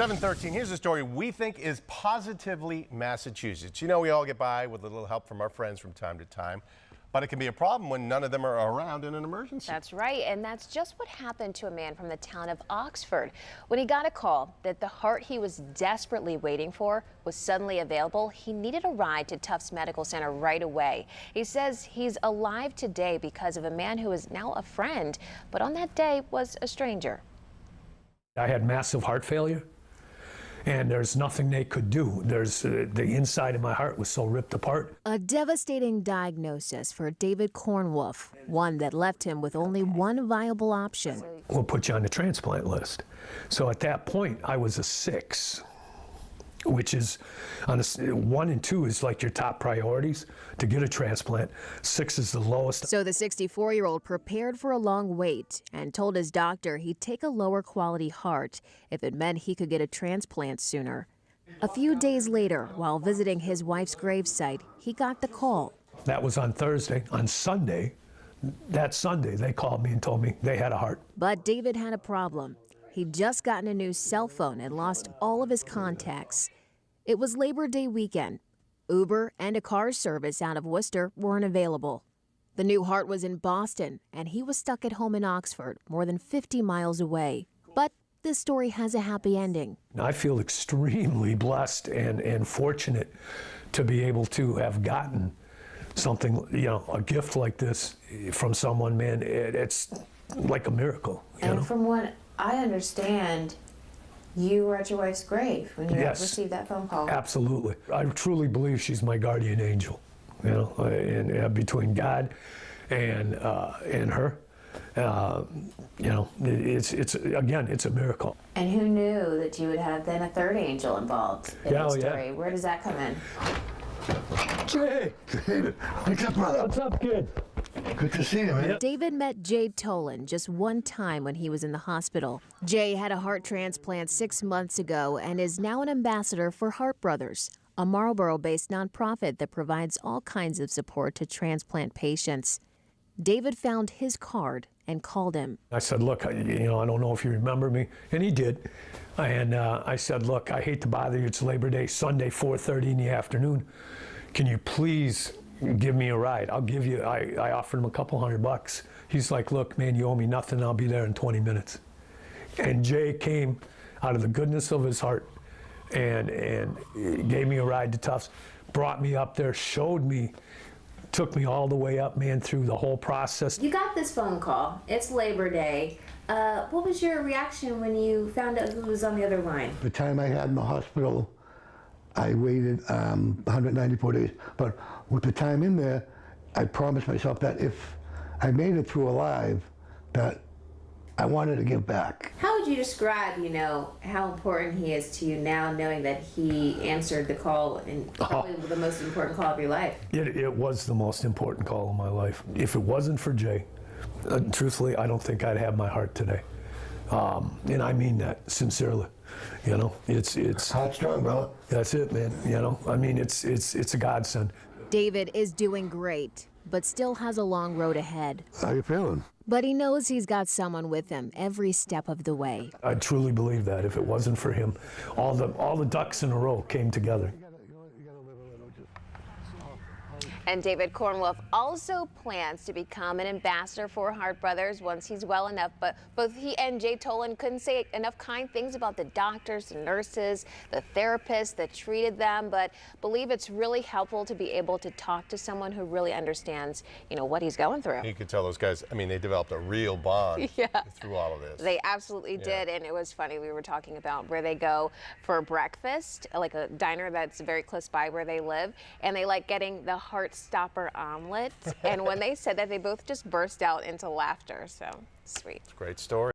7:13. Here's a story we think is positively Massachusetts. You know, we all get by with a little help from our friends from time to time, but it can be a problem when none of them are around in an emergency. That's right, and that's just what happened to a man from the town of Oxford. When he got a call that the heart he was desperately waiting for was suddenly available, he needed a ride to Tufts Medical Center right away. He says he's alive today because of a man who is now a friend, but on that day was a stranger. I had massive heart failure, and there's nothing they could do. The inside of my heart was so ripped apart. A devastating diagnosis for David Cornwolf, one that left him with only one viable option. We'll put you on the transplant list. So at that point, I was a 6, which is, on a, 1 and 2 is like your top priorities to get a transplant. 6 is the lowest. So the 64-year-old prepared for a long wait and told his doctor he'd take a lower quality heart if it meant he could get a transplant sooner. A few days later, while visiting his wife's gravesite, he got the call. That was on Thursday. On Sunday, that Sunday, they called me and told me they had a heart. But David had a problem. He'd just gotten a new cell phone and lost all of his contacts. It was Labor Day weekend. Uber and a car service out of Worcester weren't available. The new heart was in Boston, and he was stuck at home in Oxford, more than 50 miles away. But this story has a happy ending. I feel extremely blessed and fortunate to be able to have gotten something, you know, a gift like this from someone, man. It's like a miracle. And from what I understand, you were at your wife's grave when you received that phone call. Absolutely. I truly believe she's my guardian angel, you know, and between God and her, you know, it's again, it's a miracle. And who knew that you would have then a third angel involved in the story? Yeah. Where does that come in? Jay! David, what's up, brother? What's up, kid? Good to see you, man. David met Jay Tolan just one time when he was in the hospital. Jay had a heart transplant 6 months ago and is now an ambassador for Heart Brothers, a Marlboro-based nonprofit that provides all kinds of support to transplant patients. David found his card and called him. I said, look, you know, I don't know if you remember me, and he did. And I said, look, I hate to bother you. It's Labor Day, Sunday, 4:30 in the afternoon. Can you please give me a ride? I'll give you, I offered him a couple $100. He's like, look, man, you owe me nothing. I'll be there in 20 minutes. And Jay came out of the goodness of his heart and gave me a ride to Tufts, brought me up there, showed me, took me all the way up, man, through the whole process. You got this phone call. It's Labor Day. What was your reaction when you found out who was on the other line? The time I had in the hospital, I waited 194 days. But with the time in there, I promised myself that if I made it through alive, that I wanted to give back. How would you describe, you know, how important he is to you now, knowing that he answered the call and probably the most important call of your life? It was the most important call of my life. If it wasn't for Jay, truthfully, I don't think I'd have my heart today. And I mean that sincerely. You know, it's Heart strong, brother. That's it, man. You know, I mean, it's a godsend. David is doing great, but still has a long road ahead. How you feeling? But he knows he's got someone with him every step of the way. I truly believe that if it wasn't for him, all the ducks in a row came together. And David Cornwolf also plans to become an ambassador for Heart Brothers once he's well enough. But both he and Jay Tolan couldn't say enough kind things about the doctors, the nurses, the therapists that treated them, but believe it's really helpful to be able to talk to someone who really understands, you know, what he's going through. You could tell those guys, I mean, they developed a real bond through all of this. They absolutely did, and it was funny. We were talking about where they go for breakfast, like a diner that's very close by where they live, and they like getting the heart stopper omelet. And when they said that, they both just burst out into laughter. So sweet. It's a great story.